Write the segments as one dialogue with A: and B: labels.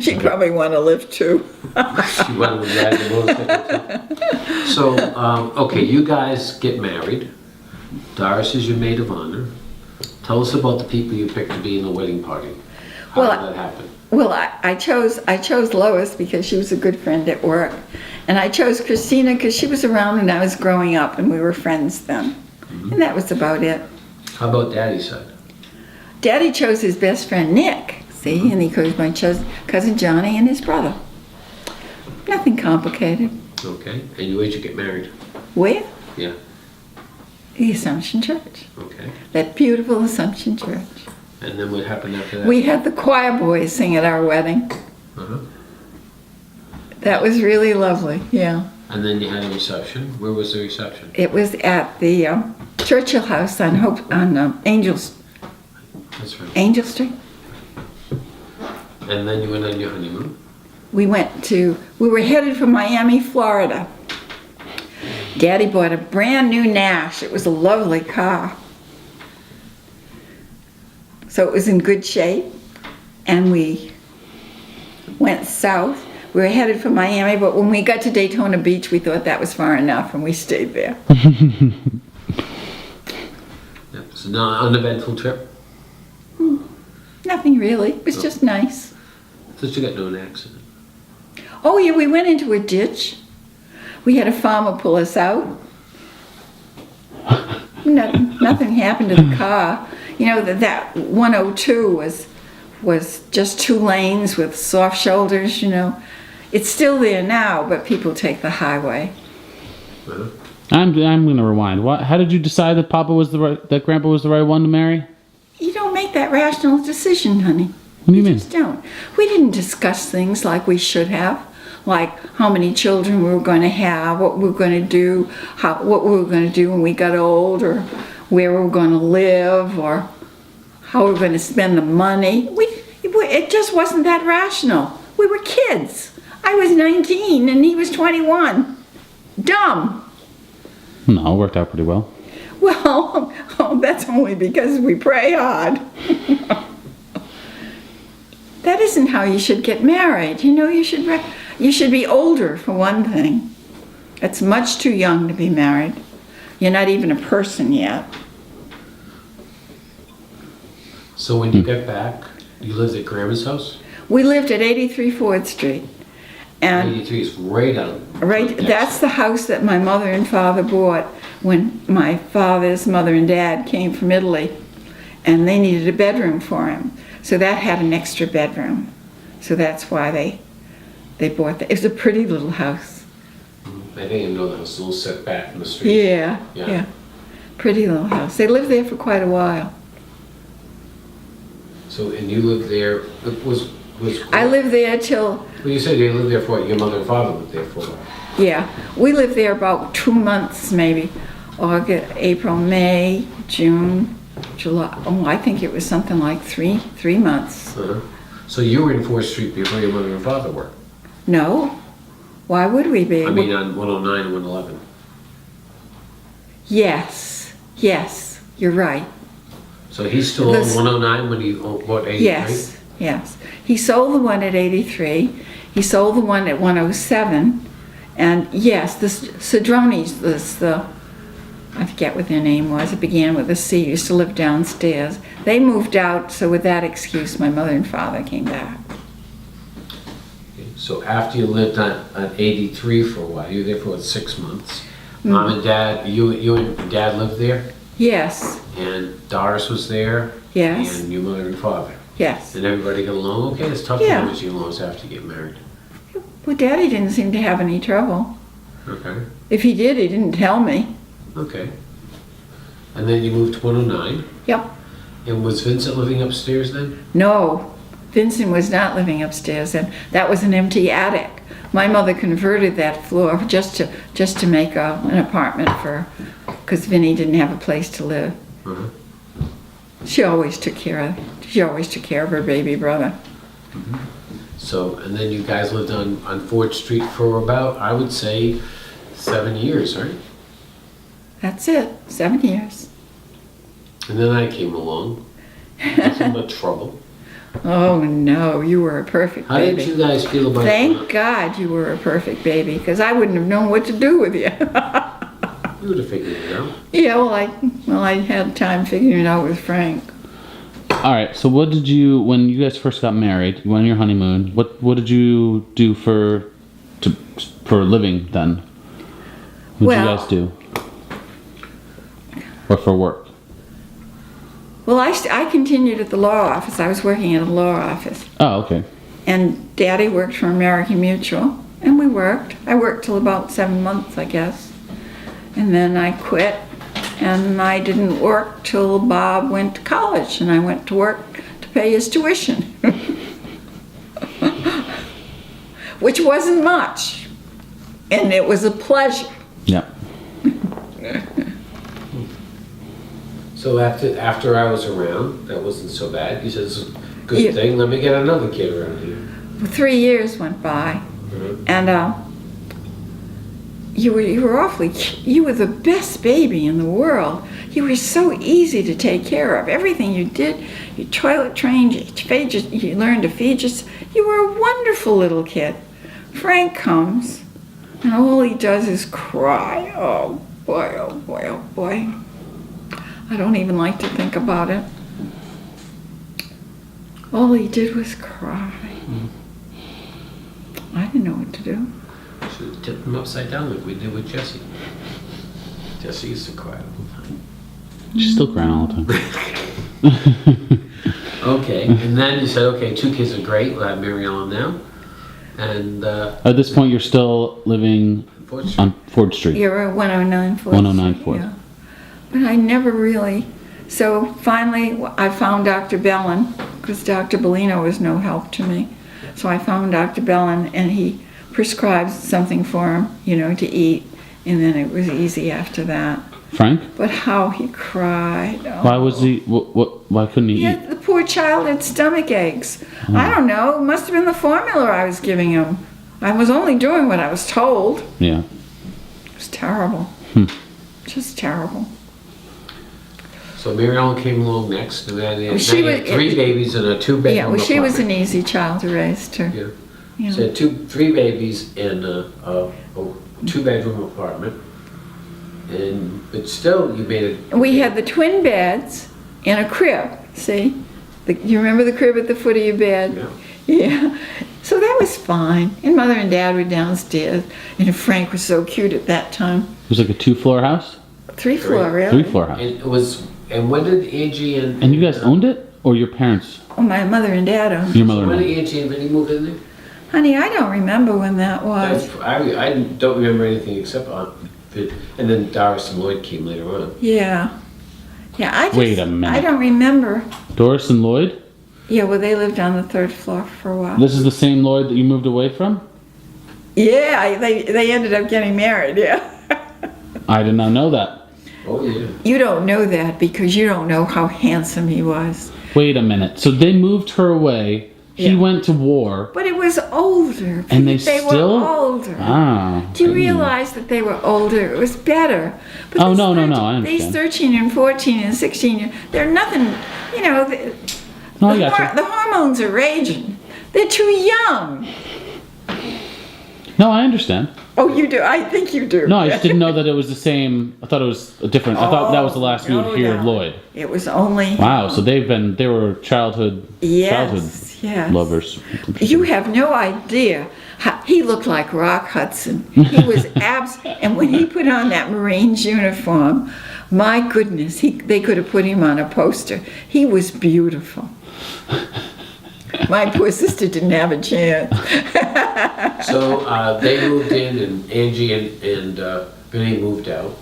A: She'd probably want to live too.
B: She wanted to ride the motorcycle too. So, okay, you guys get married. Doris is your maid of honor. Tell us about the people you picked to be in the wedding party. How
A: Well,
B: did that happen?
A: Well, I chose Lois because she was a good friend at work. And I chose Christina because she was around when I was growing up and we were friends then. And that was about it.
B: How about Daddy's side?
A: Daddy chose his best friend Nick, see, and he chose my cousin Johnny and his brother. Nothing complicated.
B: Okay, and where'd you get married?
A: Where?
B: Yeah,
A: The Assumption Church.
B: okay.
A: That beautiful Assumption Church.
B: And then what happened after that?
A: We had the choir boys sing at our wedding.
B: Uh-huh.
A: That was really lovely, yeah.
B: And then you had a reception. Where was the reception?
A: It was at the Churchill House on Angel
B: That's right.
A: Street.
B: And then you went on your honeymoon?
A: We were headed for Miami, Florida. Daddy bought a brand new Nash. It was a lovely car. So it was in good shape. And we went south. We were headed for Miami, but when we got to Daytona Beach, we thought that was far enough and we stayed there.
B: Yeah. So not an uneventful trip?
A: Nothing really. It was just nice.
B: So you got no accident?
A: Oh yeah, we went into a ditch. We had a farmer pull us out. Nothing happened to the car. You know, that 102 was just 2 lanes with soft shoulders, you know. It's still there now, but people take the highway.
B: Uh-huh.
C: I'm gonna rewind. How did you decide that that Grandpa was the right one to marry?
A: You don't make that rational decision, honey.
C: What do you mean?
A: Just don't. We didn't discuss things like we should have, like how many children we were going to have, what we were going to do, what we were going to do when we got old, or where we were going to live, or how we were going to spend the money. It just wasn't that rational. We were kids. I was 19 and he was 21. Dumb.
C: No, it worked out pretty well.
A: Well, that's only because we pray hard. That isn't how you should get married. You know, you should be older, for one thing. It's much too young to be married. You're not even a person yet.
B: So when you got back, you lived at Grandma's house?
A: We lived at 83 4th Street. And
B: 83 is right out.
A: right, that's the house that my mother and father bought when my father's mother and dad came from Italy. And they needed a bedroom for him. So that had an extra bedroom. So that's why they bought that. It was a pretty little house.
B: I didn't even know that was a little set back from the street.
A: Yeah. Pretty little house. They lived there for quite a while.
B: So, and you lived there,
A: I lived there till,
B: well, you said you lived there for what? Your mother and father lived there for what?
A: yeah, we lived there about 2 months maybe. August, April, May, June, July. Oh, I think it was something like three months.
B: Uh-huh. So you were in 4th Street before your mother and father were?
A: No? Why would we be?
B: I mean on 109 and 111.
A: Yes, you're right.
B: So he still owned 109 when he bought 83?
A: Yes. He sold the one at 83. He sold the one at 107. And yes, the Cedronis, I forget what their name was. It began with a C. Used to live downstairs. They moved out, so with that excuse, my mother and father came back.
B: Okay. So after you lived on 83 for a while, you were there for what, 6 months. Mom and Dad, you and Dad lived there?
A: Yes.
B: And Doris was there?
A: Yes.
B: And your mother and father?
A: Yes.
B: And everybody got along okay? It's tough to manage the in-laws after you get married.
A: Well, Daddy didn't seem to have any trouble.
B: Okay.
A: If he did, he didn't tell me.
B: Okay. And then you moved to 109?
A: Yep.
B: And was Vincent living upstairs then?
A: No, Vincent was not living upstairs, and that was an empty attic. My mother converted that floor just to make an apartment because Vinny didn't have a place to live.
B: Uh-huh.
A: She always took care of her baby brother.
B: Mm-hmm. So, and then you guys lived on 4th Street for about, I would say, 7 years, right?
A: That's it, 7 years.
B: And then I came along. Nothing but trouble.
A: Oh no, you were a perfect
B: How did
A: baby.
B: you guys feel about
A: Thank God you were a perfect baby, because I wouldn't have known what to do with you.
B: You would have figured it out.
A: Yeah, well, I had time figuring it out with Frank.
C: All right. So what did you, when you guys first got married, you went on your honeymoon? What did you do for a living then? What did you
A: Well-
C: guys do? Or for work?
A: Well, I continued at the law office. I was working at a law office.
C: Oh, okay.
A: And Daddy worked for American Mutual, and we worked. I worked till about 7 months, I guess. And then I quit, and I didn't work till Bob went to college, and I went to work to pay his tuition. Which wasn't much, and it was a pleasure.
C: Yeah.
B: So after I was around, that wasn't so bad. You said, this is a good
A: Yeah.
B: thing, let me get another kid around here.
A: 3 years went by,
B: Mhm.
A: and you were the best baby in the world. You were so easy to take care of. Everything you did, you toilet trained, you learned to feed yourself. You were a wonderful little kid. Frank comes, and all he does is cry. Oh boy, oh boy, oh boy. I don't even like to think about it. All he did was cry. I didn't know what to do.
B: Should have tipped him upside down like we did with Jesse. Jesse used to cry all the time.
C: She's still crying all the time.
B: Okay, and then you said, okay, 2 kids are great. We'll have Mary Ellen now. And
C: At this point, you're still living
B: unfortunately,
C: on Ford Street.
A: You're at 109 Fourth.
C: 109 Fourth.
A: Yeah. But I never really. So finally, I found Dr. Bellin, because Dr. Bellino was no help to me. So I found Dr. Bellin, and he prescribed something for him, to eat. And then it was easy after that.
C: Frank?
A: But how he cried. Oh.
C: Why was he? Why couldn't he eat?
A: The poor child had stomach aches. I don't know. It must have been the formula I was giving him. I was only doing what I was told.
C: Yeah.
A: It was terrible. Just terrible.
B: so Mary Ellen came along next, and then they had,
A: She
B: now you had
A: was-
B: 3 babies in a 2-bedroom
A: Yeah, well, she was an
B: apartment.
A: easy child to raise, too.
B: Yeah.
A: Yeah.
B: So 3 babies in a 2-bedroom apartment, but still you made it.
A: We had the twin beds in a crib, see? You remember the crib at the foot of your bed?
B: Yeah.
A: Yeah. So that was fine. And Mother and Dad were downstairs. And Frank was so cute at that time.
C: It was like a 2-floor house?
A: 3-floor, really?
C: 3-floor house.
B: And it was. And when did Angie and
C: And you guys owned it? Or your parents?
A: Oh, my mother and Dad owned.
C: Your mother
B: When
C: and
B: did Angie and Vinny move in there?
A: Honey, I don't remember when that was.
B: I don't remember anything except and then Doris and Lloyd came later on.
A: Yeah. Yeah, I just,
C: Wait a minute.
A: I don't remember.
C: Doris and Lloyd?
A: Yeah, well, they lived on the 3rd floor for a while.
C: This is the same Lloyd that you moved away from?
A: Yeah, they ended up getting married, yeah.
C: I did not know that.
B: Oh yeah.
A: You don't know that because you don't know how handsome he was.
C: Wait a minute. So they moved her away. He
A: Yeah.
C: went to war.
A: But it was older.
C: And they
A: were
C: still?
A: older.
C: Ah.
A: Do you
C: I didn't know.
A: realize that they were older? It was better. But
C: Oh,
A: these
C: no,
A: 13
C: I understand.
A: These 13 and 14 and 16, they're nothing,
C: No, I got you.
A: the hormones are raging. They're too young.
C: No, I understand.
A: Oh, you do? I think you do.
C: No, I just didn't know that it was the same. I thought it was a different. I thought that was the last we
A: no,
C: would hear of
A: no.
C: Lloyd.
A: It was only...
C: Wow, so they were childhood
A: Yes.
C: lovers.
A: You have no idea. He looked like Rock Hudson. He was and when he put on that Marines uniform, my goodness, they could have put him on a poster. He was beautiful. My poor sister didn't have a chance.
B: So they moved in, and Angie and Vinny moved out.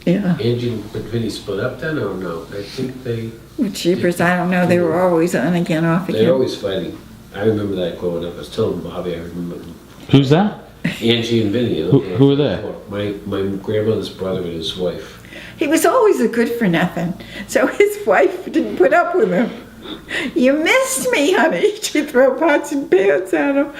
A: Yeah.
B: Angie and Vinny split up then, or no? I think they.
A: Jeepers, I don't know. They were always on again, off
B: They're
A: again.
B: always fighting. I remember that growing up. I was telling Bobby, I remember
C: Who's that?
B: Angie and Vinny.
C: Who were they?
B: My grandmother's brother and his wife.
A: He was always a good for nothing. So his wife didn't put up with him. You missed me, honey. She'd throw pots and pans at him.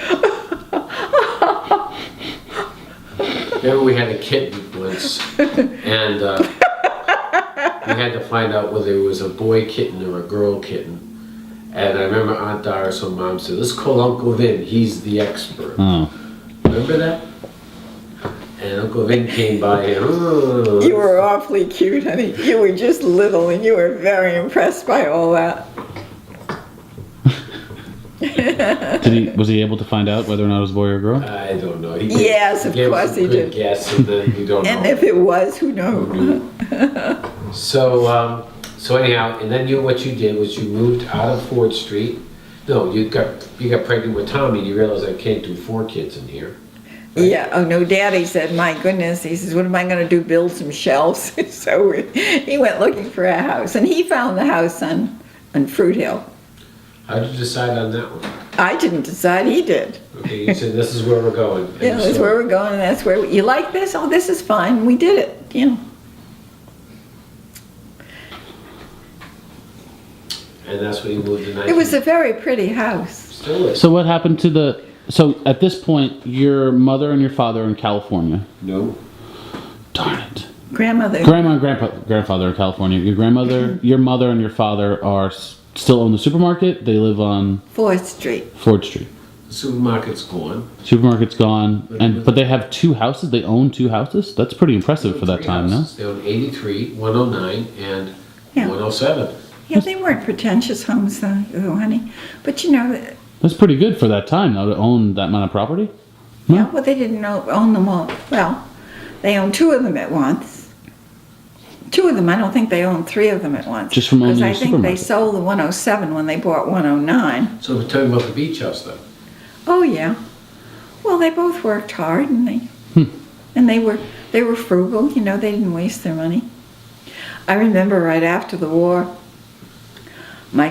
B: Remember we had a kitten once, and we had to find out whether it was a boy kitten or a girl kitten. And I remember Aunt Doris or Mom said, let's call Uncle Vin, he's the expert.
C: Oh.
B: Remember that? And Uncle Vin came by and, oh.
A: You were awfully cute, honey. You were just little and you were very impressed by all that.
C: Was he able to find out whether or not it was a boy or a girl?
B: I don't know.
A: Yes, of course he did.
B: Guess, and then you don't know.
A: And if it was, who knows?
B: So anyhow, and then what you did was you moved out of Ford Street. No, you got pregnant with Tommy. And you realized I can't do 4 kids in here.
A: Yeah, oh no, Daddy said, my goodness, he says, what am I gonna do, build some shelves? So he went looking for a house, and he found the house on Fruit Hill.
B: How did you decide on that one?
A: I didn't decide, he did.
B: Okay, you said this is where we're going. And
A: Yeah, that's
B: so-
A: where we're going, and that's where, you like this? Oh, this is fine, we did it, you know.
B: And that's when you moved to 19.
A: It was a very pretty house.
B: Still is.
C: So what happened to the? So at this point, your mother and your father are in California.
B: No.
C: Darn it.
A: Grandmother.
C: Grandma and grandfather are in California. Your grandmother, your mother, and your father are still own the supermarket. They live on
A: 4th Street.
C: Ford Street.
B: The supermarket's gone.
C: Supermarket's gone, but they have 2 houses. They own 2 houses. That's pretty impressive for that
B: Three
C: time, no?
B: houses. They own 83, 109, and
A: Yeah.
B: 107.
A: Yeah, they weren't pretentious homes though, honey. But you know,
C: That's pretty good for that time, though, to own that amount of property.
A: yeah, well, they didn't own them all. Well, they owned 2 of them at once. 2 of them, I don't think they owned 3 of them at once.
C: Just from owning
A: Because I
C: the
A: think they
C: supermarket.
A: sold the 107 when they bought 109.
B: So we're talking about the beach house then.
A: Oh yeah. Well, they both worked hard, and they were frugal. You know, they didn't waste their money. I remember right after the war, my